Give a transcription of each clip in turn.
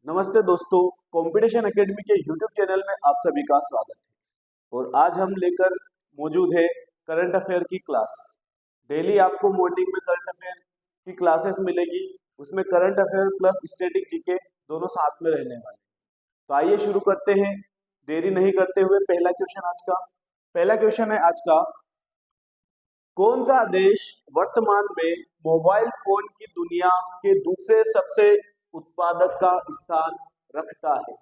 नमस्ते दोस्तों, competition academy के यूट्यूब चैनल में आप सभी का स्वागत है। और आज हम लेकर मौजूद है करंट अफेयर की क्लास। डेली आपको मॉर्निंग में करंट अफेयर की क्लासेस मिलेगी, उसमें current affair plus static GK दोनों साथ में रहने वाले। तो आइए शुरू करते हैं, देरी नहीं करते हुए। पहला क्वेश्चन है आज का, कौन सा देश वर्तमान में मोबाइल फोन की दुनिया के दूसरे सबसे उत्पादक का स्थान रखता है?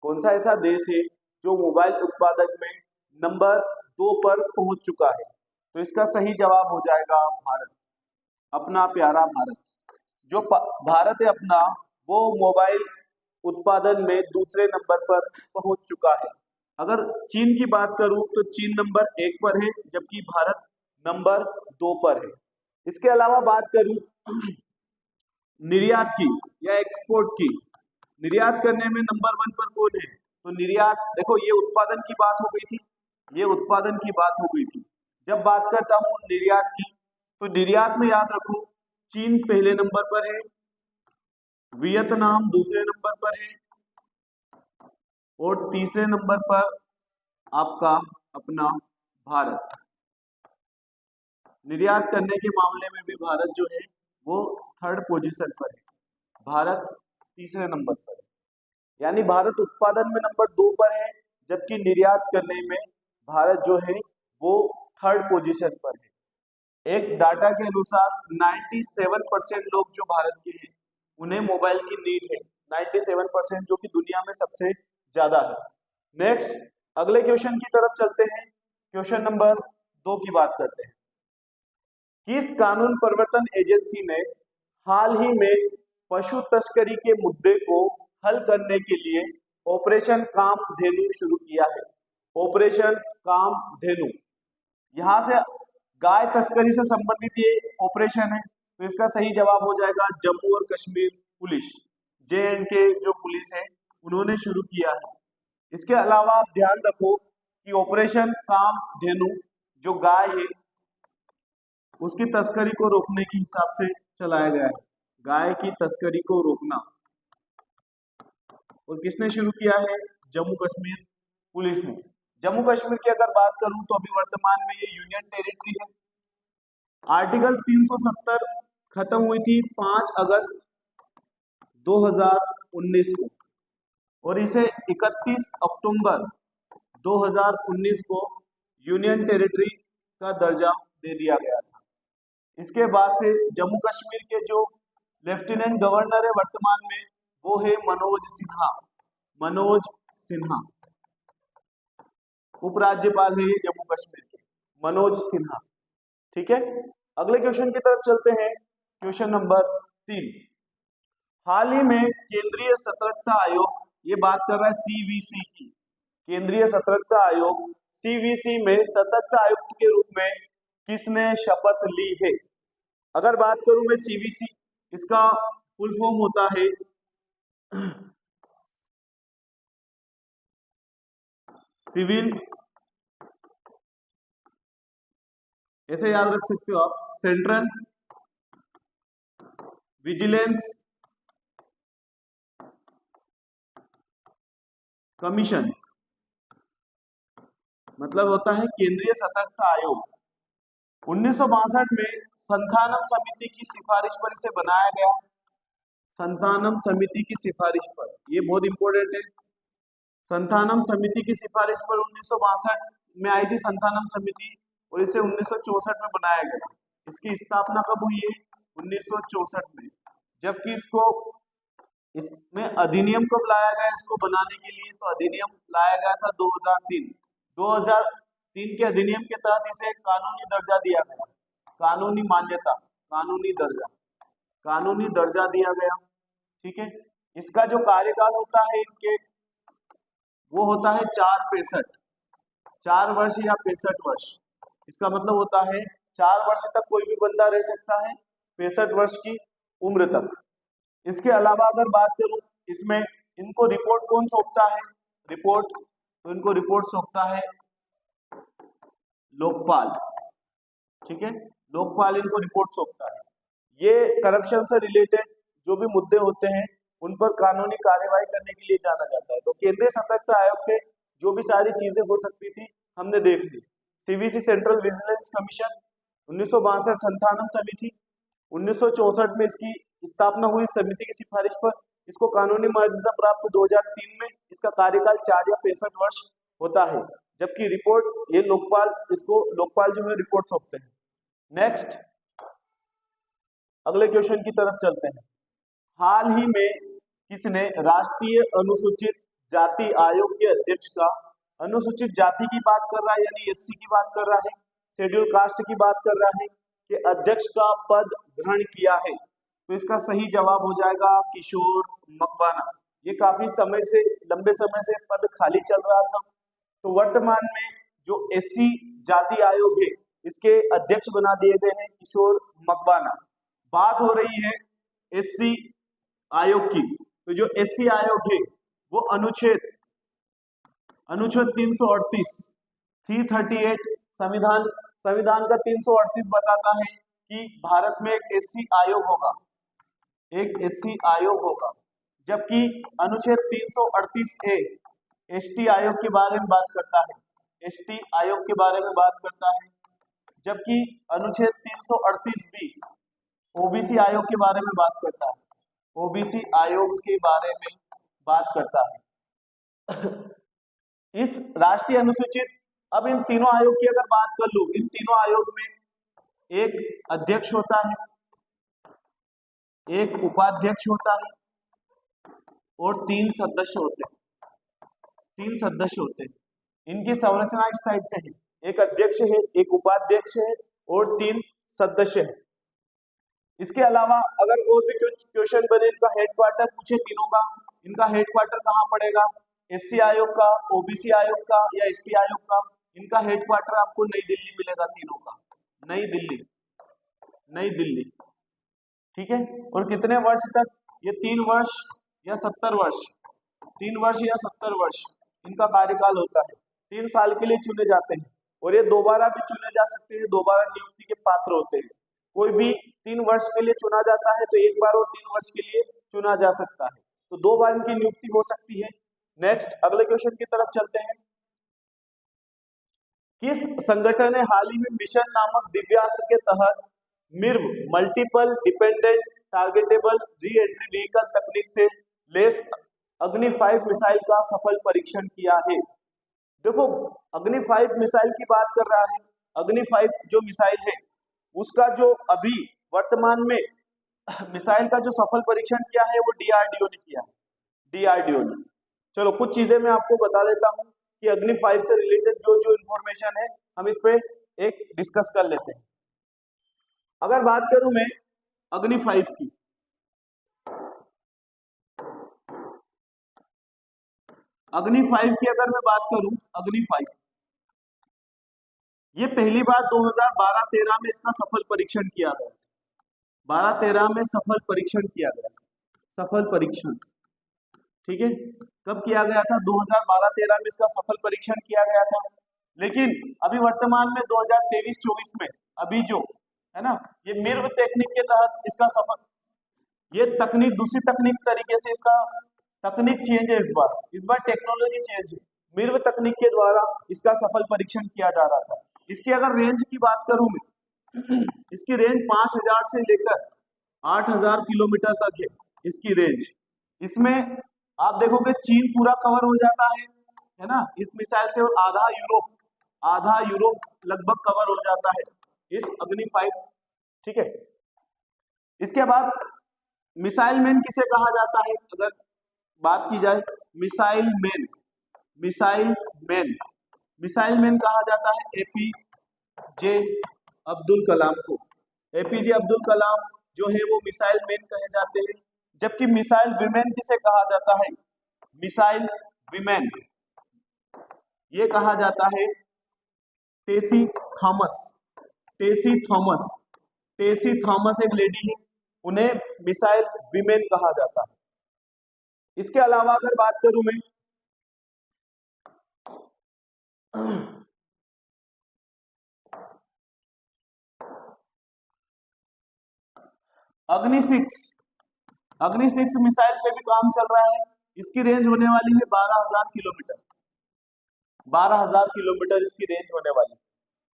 कौन सा ऐसा देश है जो मोबाइल उत्पादक में नंबर 2 पर पहुंच चुका है? तो इसका सही जवाब हो जाएगा भारत, अपना प्यारा भारत। जो भारत है अपना, वो मोबाइल उत्पादन में दूसरे नंबर पर पहुंच चुका है। अगर चीन की बात करूं तो चीन नंबर 1 पर है, जबकि भारत नंबर 2 पर है। इसके अलावा बात करूं निर्यात की या एक्सपोर्ट की, निर्यात करने में नंबर 1 पर कौन है? तो निर्यात, देखो ये उत्पादन की बात हो गई थी, ये उत्पादन की बात हो गई थी। जब बात करता हूं निर्यात की, तो निर्यात में याद रखो चीन पहले नंबर पर है, वियतनाम दूसरे नंबर पर है, और तीसरे नंबर पर आपका अपना भारत। निर्यात करने के मामले में भी भारत जो है वो 3rd पोजीशन पर है, भारत तीसरे नंबर पर है। यानी भारत उत्पादन में नंबर 2 पर है, जबकि निर्यात करने में भारत जो है वो 3rd पोजीशन पर है। एक डाटा के अनुसार 97% लोग जो भारत के हैं उन्हें मोबाइल की नीड है, 97%, जो कि दुनिया में सबसे ज्यादा है। नेक्स्ट अगले क्वेश्चन की तरफ चलते हैं। क्वेश्चन नंबर 2 की बात करते हैं। किस कानून प्रवर्तन एजेंसी ने हाल ही में पशु तस्करी के मुद्दे को हल करने के लिए ऑपरेशन कामधेनु शुरू किया है? ऑपरेशन कामधेनु, यहां से गाय तस्करी से संबंधित ये ऑपरेशन है, तो इसका सही जवाब हो जाएगा जम्मू और कश्मीर पुलिस, JNK जो पुलिस है उन्होंने शुरू किया है। इसके अलावा आप ध्यान रखो कि ऑपरेशन कामधेनु जो गाय है उसकी तस्करी को रोकने के हिसाब से चलाया गया है, गाय की तस्करी को रोकना। और किसने शुरू किया है? जम्मू कश्मीर पुलिस ने। जम्मू कश्मीर की अगर बात करूं तो अभी वर्तमान में ये यूनियन टेरिटरी है। आर्टिकल 370 खत्म हुई थी 5 अगस्त 2019 को, और इसे 31 अक्टूबर 2019 को यूनियन टेरिटरी का दर्जा दे दिया गया था। इसके बाद से जम्मू कश्मीर के जो लेफ्टिनेंट गवर्नर है वर्तमान में, वो है मनोज सिन्हा। मनोज सिन्हा उपराज्यपाल है ये जम्मू कश्मीर के, मनोज सिन्हा। ठीक है, अगले क्वेश्चन की तरफ चलते हैं। क्वेश्चन नंबर 3, हाल ही में केंद्रीय सतर्कता आयोग, ये बात कर रहा है CVC की, केंद्रीय सतर्कता आयोग CVC में सतर्कता आयुक्त के रूप में किसने शपथ ली है? अगर बात करूं मैं CVC, इसका फुल फॉर्म होता है सिविल, ऐसे याद रख सकते हो आप, सेंट्रल विजिलेंस कमीशन, मतलब होता है केंद्रीय सतर्कता आयोग। 1962 में संथानम समिति की सिफारिश पर इसे बनाया गया, संथानम समिति की सिफारिश पर, ये बहुत इंपॉर्टेंट है। संथानम समिति की सिफारिश पर 1962 में आई थी संथानम समिति, और इसे 1964 में बनाया गया। इसकी स्थापना कब हुई है? 1964 में। जबकि इसमें अधिनियम कब लाया गया इसको बनाने के लिए? तो अधिनियम लाया गया था 2003 के अधिनियम के तहत इसे कानूनी दर्जा दिया गया, कानूनी मान्यता, कानूनी दर्जा दिया गया। ठीक है, इसका जो कार्यकाल होता है इनके, वो होता है 4 वर्ष या 65 वर्ष। इसका मतलब होता है 4 वर्ष तक कोई भी बंदा रह सकता है, 65 वर्ष की उम्र तक। इसके अलावा अगर बात करूं, इसमें इनको रिपोर्ट कौन सौंपता है? रिपोर्ट, तो इनको रिपोर्ट सौंपता है लोकपाल। ठीक है, लोकपाल इनको रिपोर्ट सौंपता है। ये करप्शन से रिलेटेड जो भी मुद्दे होते हैं उन पर कानूनी कार्यवाही करने के लिए जाना जाता है। तो केंद्रीय सतर्कता आयोग से जो भी सारी चीजें हो सकती थी हमने देख ली। CVC central vigilance commission 1962 Santhanam समिति 1964 में इसकी स्थापना हुई समिति की सिफारिश पर। इसको कानूनी मर्यादा प्राप्त 2003 में। इसका कार्यकाल 4 या 65 वर्ष होता है। जबकि रिपोर्ट ये लोकपाल, इसको लोकपाल जो है रिपोर्ट सौंपते हैं। नेक्स्ट अगले क्वेश्चन की तरफ चलते हैं। हाल ही में किसने राष्ट्रीय अनुसूचित जाति आयोग के अध्यक्ष का, अनुसूचित जाति की बात कर रहा है यानी एससी की बात कर रहा है, शेड्यूल कास्ट की बात कर रहा है, कि अध्यक्ष का पद ग्रहण किया है? तो इसका सही जवाब हो जाएगा किशोर मकवाना। ये काफी समय से, लंबे समय से पद खाली चल रहा था। तो वर्तमान में जो एससी जाति आयोग है इसके अध्यक्ष बना दिए गए हैं किशोर मकवाना। बात हो रही है एससी आयोग की। तो जो एससी आयोग है वो अनुच्छेद 338 संविधान का 338 बताता है कि भारत में एक एससी आयोग होगा, एक एससी आयोग होगा। जबकि अनुच्छेद 338 ए एसटी आयोग के बारे में बात करता है, एसटी आयोग के बारे में बात करता है। जबकि अनुच्छेद 338 बी ओबीसी आयोग के बारे में बात करता है, ओबीसी आयोग के बारे में बात करता है। इस राष्ट्रीय अनुसूचित, अब इन तीनों आयोग की अगर बात कर लूं, इन तीनों आयोग में एक अध्यक्ष होता है, एक उपाध्यक्ष होता है और 3 सदस्य होते हैं। 3 सदस्य होते हैं। इनकी संरचना इस टाइप से है, एक अध्यक्ष है, एक उपाध्यक्ष है और 3 सदस्य है। इसके अलावा अगर और भी क्वेश्चन बने, इनका हेडक्वार्टर पूछे तीनों का, इनका हेडक्वार्टर कहाँ पड़ेगा? एससी आयोग का, ओबीसी आयोग का या एसटी आयोग का? इनका हेडक्वार्टर आपको नई दिल्ली मिलेगा, तीनों का नई दिल्ली, नई दिल्ली। ठीक है। और कितने वर्ष तक? ये 3 वर्ष या 70 वर्ष, 3 वर्ष या 70 वर्ष इनका कार्यकाल होता है। 3 साल के लिए चुने जाते हैं और ये दोबारा भी चुने जा सकते हैं, दोबारा नियुक्ति के पात्र होते हैं। कोई भी 3 वर्ष के लिए चुना जाता है तो एक बार और 3 वर्ष के लिए चुना जा सकता है। तो 2 बार इनकी नियुक्ति हो सकती है। नेक्स्ट अगले क्वेश्चन की तरफ चलते हैं। किस संगठन ने हाल ही में मिशन नामक दिव्यास्त्र के तहत MIRV multiple dependent targetable re entry vehicle तकनीक से लेस अग्नि 5 मिसाइल का सफल परीक्षण किया है? देखो, अग्नि 5 मिसाइल की बात कर रहा है। अग्नि 5 जो मिसाइल है उसका जो अभी वर्तमान में मिसाइल का जो सफल परीक्षण किया है वो डीआरडीओ ने किया है, डीआरडीओ ने। चलो कुछ चीजें मैं आपको बता देता हूं कि अग्नि 5 से रिलेटेड जो जो इंफॉर्मेशन है हम इस पे एक डिस्कस कर लेते हैं। अगर बात करूं मैं अग्नि 5 की, अग्नि 5 की अगर मैं बात करूं, अग्नि 5 ये पहली बार 2012-13 में इसका सफल परीक्षण किया गया। 12-13 में सफल परीक्षण किया गया, सफल परीक्षण। ठीक है, कब किया गया था? 2012-13 में इसका सफल परीक्षण किया गया था। लेकिन अभी वर्तमान में 2023-24 में अभी जो है ना, ये मिर्व टेक्निक के तहत इसका सफल, ये तकनीक दूसरी तकनीक तरीके से इसका तकनीक चेंज है। इस बार टेक्नोलॉजी चेंज है। मिर्व तकनीक के द्वारा इसका सफल परीक्षण किया जा रहा था। इसकी अगर रेंज की बात करूं मैं, इसकी रेंज 5000 से लेकर 8000 किलोमीटर तक है इसकी रेंज। इसमें आप देखोगे चीन पूरा कवर हो जाता है ना इस मिसाइल से, और आधा यूरोप लगभग कवर हो जाता है इस अग्नि 5। ठीक है, इसके बाद मिसाइल मैन किसे कहा जाता है? अगर बात की जाए मिसाइल मैन, मिसाइल मैन कहा जाता है एपीजे अब्दुल कलाम को। एपीजे अब्दुल कलाम जो है वो मिसाइल मैन कहे जाते हैं। जबकि मिसाइल विमेन किसे कहा जाता है? मिसाइल विमेन ये कहा जाता है टेसी थॉमस। टेसी थॉमस एक लेडी है, उन्हें मिसाइल विमेन कहा जाता है। इसके अलावा अगर बात करूं मैं अग्नि 6, अग्नि 6 मिसाइल पे भी काम चल रहा है। इसकी रेंज होने वाली है 12,000 किलोमीटर। 12,000 किलोमीटर इसकी रेंज होने वाली।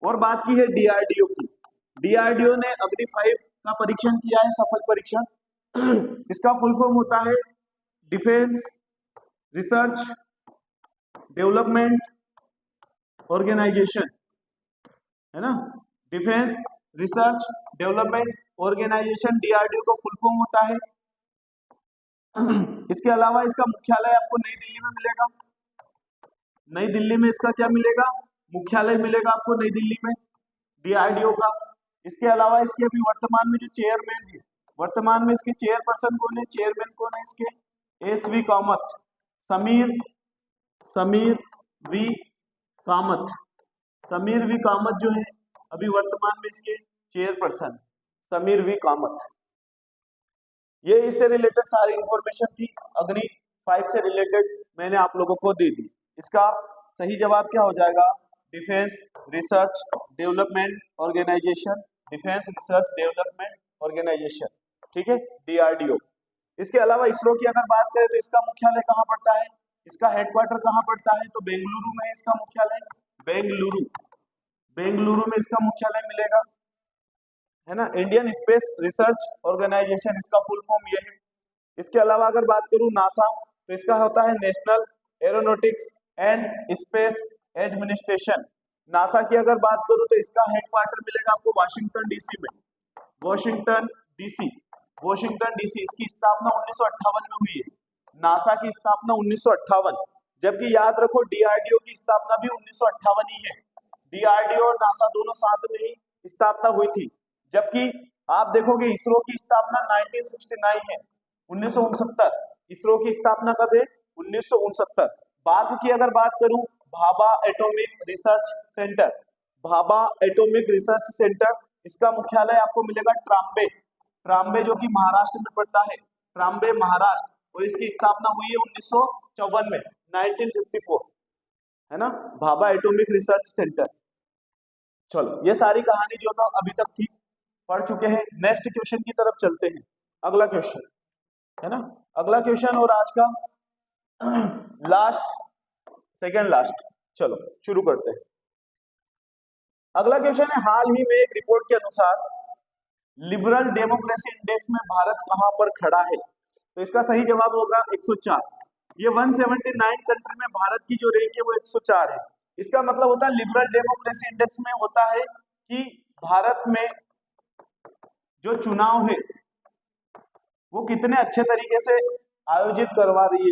और बात की है डीआरडीओ की। डीआरडीओ ने अग्नि 5 का परीक्षण किया है, सफल परीक्षण। इसका फुल फॉर्म होता है डिफेंस रिसर्च डेवलपमेंट ऑर्गेनाइजेशन, है ना। Defence research development organisation DRDO का फुल फॉर्म होता है। इसके अलावा इसका मुख्यालय आपको नई दिल्ली में मिलेगा। नई दिल्ली में इसका क्या मिलेगा, मुख्यालय मिलेगा आपको नई दिल्ली में डीआरडीओ का। इसके अलावा इसके अभी वर्तमान में जो चेयरमैन है, वर्तमान में इसके चेयरपर्सन कौन है, चेयरमैन कौन है इसके, S V. Kamat, Sameer V Kamat. Sameer V Kamat जो है अभी वर्तमान में इसके चेयरपर्सन, समीर वी कामत। ये इससे रिलेटेड सारी इंफॉर्मेशन थी, अग्नि 5 से रिलेटेड मैंने आप लोगों को दे दी। इसका सही जवाब क्या हो जाएगा, defence research development organisation, defence research development organisation, ठीक है, डीआरडीओ। इसके अलावा इसरो की अगर बात करें तो इसका मुख्यालय कहाँ पड़ता है, इसका हेडक्वार्टर कहाँ पड़ता है, तो बेंगलुरु में इसका मुख्यालय, बेंगलुरु में इसका मुख्यालय मिलेगा, है ना। इंडियन स्पेस रिसर्च ऑर्गेनाइजेशन इसका फुल फॉर्म ये है। इसके अलावा अगर बात करूं नासा, तो इसका होता है national aeronautics and space administration. NASA की अगर बात करूं तो इसका हेडक्वार्टर मिलेगा आपको वाशिंगटन डीसी में, वाशिंगटन डीसी। इसकी स्थापना 1958 में हुई है, नासा की स्थापना 1958, जबकि याद रखो डीआरडीओ की स्थापना भी 1958 ही है। डीआरडीओ और नासा दोनों साथ में ही स्थापना हुई थी, जबकि आप देखोगे इसरो की स्थापना 1969 है, 1969। इसरो की स्थापना कब है, 1969। भारत की अगर बात करूं, Bhabha atomic research centre, Bhabha atomic research centre, इसका मुख्यालय आपको मिलेगा ट्राम्बे जो कि महाराष्ट्र में पड़ता है, ट्राम्बे महाराष्ट्र। और इसकी स्थापना हुई है 1954 में, 1954, है ना, भाभा एटॉमिक रिसर्च सेंटर। चलो ये सारी कहानी जो था अभी तक थी पढ़ चुके हैं। नेक्स्ट क्वेश्चन की तरफ चलते हैं, अगला क्वेश्चन, है ना, अगला क्वेश्चन और आज का सेकंड लास्ट। चलो शुरू करते हैं। अगला क्वेश्चन है, हाल ही में एक रिपोर्ट के अनुसार लिबरल डेमोक्रेसी इंडेक्स में भारत कहां पर खड़ा है, तो इसका सही जवाब होगा 104। ये 179 कंट्री में भारत की जो रैंक है वो 104 है। इसका मतलब होता है लिबरल डेमोक्रेसी इंडेक्स में होता है कि भारत में जो चुनाव है वो कितने अच्छे तरीके से आयोजित करवाए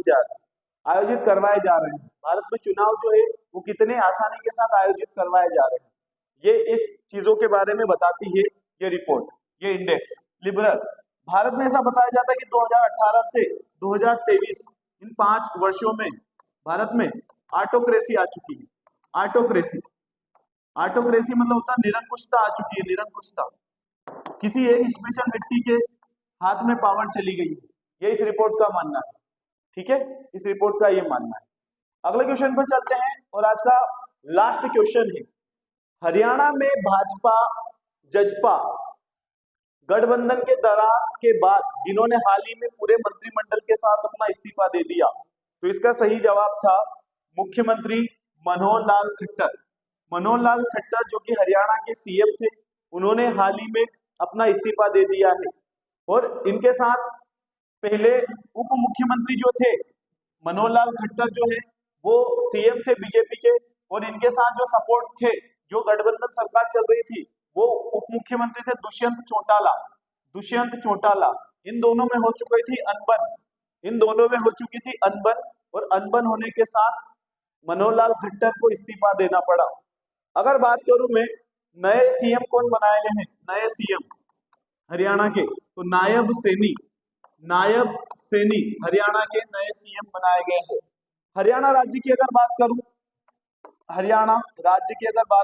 जा रहे हैं। भारत में चुनाव जो है वो कितने आसानी के साथ आयोजित करवाए जा रहे हैं, ये इस चीजों के बारे में बताती है ये रिपोर्ट, ये इंडेक्स लिबरल। भारत में ऐसा बताया जाता है कि 2018 से 2023 इन 5 वर्षों में भारत में ऑटोक्रेसी आ चुकी है। ऑटोक्रेसी मतलब होता है निरंकुशता आ चुकी है, निरंकुशता, किसी एक स्पेशल व्यक्ति के हाथ में पावर चली गई है, ये इस रिपोर्ट का मानना है, ठीक है, इस रिपोर्ट का ये मानना है। अगले क्वेश्चन पर चलते हैं और आज का लास्ट क्वेश्चन है, हरियाणा में भाजपा जजपा गठबंधन के दरार के बाद जिन्होंने हाल ही में पूरे मंत्रिमंडल के साथ अपना इस्तीफा दे दिया, तो इसका सही जवाब था मुख्यमंत्री मनोहर लाल खट्टर। मनोहर लाल खट्टर जो कि हरियाणा के सीएम थे, उन्होंने हाल ही में अपना इस्तीफा दे दिया है। और इनके साथ पहले उप मुख्यमंत्री जो थे मनोहर लाल खट्टर जो है वो सीएम थे बीजेपी के, और इनके साथ जो सपोर्ट थे, जो गठबंधन सरकार चल रही थी, वो उप मुख्यमंत्री थे दुष्यंत चौटाला। इन दोनों में हो चुकी थी अनबन, और अनबन होने के साथ मनोहर लाल खट्टर को इस्तीफा देना पड़ा। अगर बात करूं मैं, नए सीएम कौन बनाए गए हैं, नए सीएम हरियाणा के, तो नायब सैनी हरियाणा के नए सीएम बनाए गए हैं। हरियाणा राज्य की अगर बात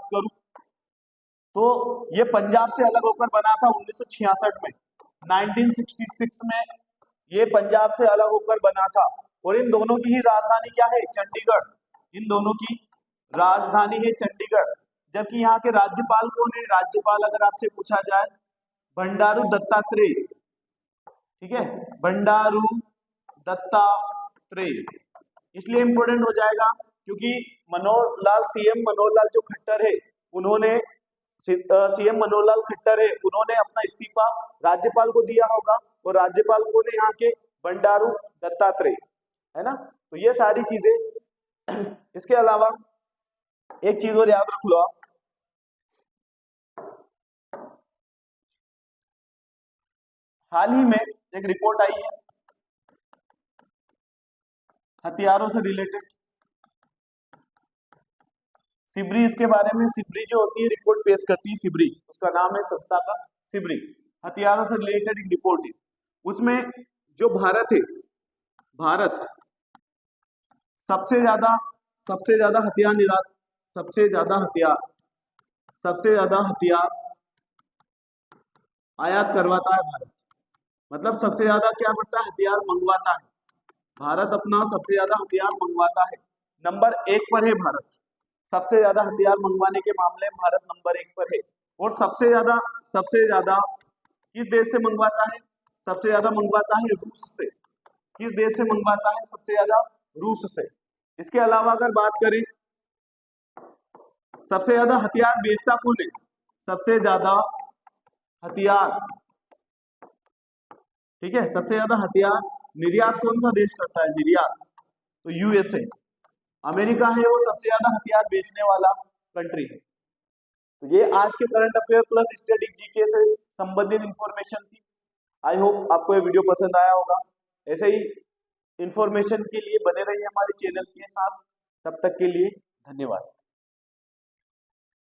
करूं तो ये पंजाब से अलग होकर बना था 1966 में, 1966 में ये पंजाब से अलग होकर बना था। और इन दोनों की ही राजधानी क्या है, चंडीगढ़। इन दोनों की राजधानी है चंडीगढ़। जबकि यहाँ के राज्यपाल कौन है, राज्यपाल अगर आपसे पूछा जाए बंडारू दत्तात्रेय, ठीक है, बंडारू दत्तात्रेय, इसलिए इंपॉर्टेंट हो जाएगा क्योंकि सीएम मनोहर लाल जो खट्टर है उन्होंने सीएम मनोहर लाल खट्टर है उन्होंने अपना इस्तीफा राज्यपाल को दिया होगा और राज्यपाल को ने यहाँ के बंडारू दत्तात्रेय, है ना। तो ये सारी चीजें इसके अलावा एक चीज और याद रख लो आप, हाल ही में एक रिपोर्ट आई है हथियारों से रिलेटेड, सिबरी इसके बारे में, सिबरी जो होती है रिपोर्ट पेश करती है, सिबरी उसका नाम है संस्था का, सिबरी हथियारों से रिलेटेड एक रिपोर्ट है। उसमें जो भारत है, भारत सबसे ज्यादा हथियार निर्यात, सबसे ज्यादा हथियार आयात करवाता है भारत, मतलब सबसे ज्यादा क्या करता है, हथियार मंगवाता है भारत, अपना सबसे ज्यादा हथियार मंगवाता है, नंबर 1 पर है भारत, सबसे ज्यादा हथियार मंगवाने के मामले में भारत नंबर 1 पर है। और सबसे ज्यादा किस देश से मंगवाता है, सबसे ज्यादा मंगवाता है रूस से। किस देश से मंगवाता है, सबसे ज्यादा रूस से। इसके अलावा अगर बात करें सबसे ज्यादा हथियार बेचता कौन है, सबसे ज्यादा हथियार, ठीक है, सबसे ज्यादा हथियार निर्यात कौन सा देश करता है, निर्यात, तो यूएसए, अमेरिका है वो सबसे ज्यादा हथियार बेचने वाला कंट्री है। तो ये आज के current affair plus static GK से संबंधित इंफॉर्मेशन थी। आई होप आपको ये वीडियो पसंद आया होगा। ऐसे ही इंफॉर्मेशन के लिए बने रहिए हमारे चैनल के साथ, तब तक के लिए धन्यवाद।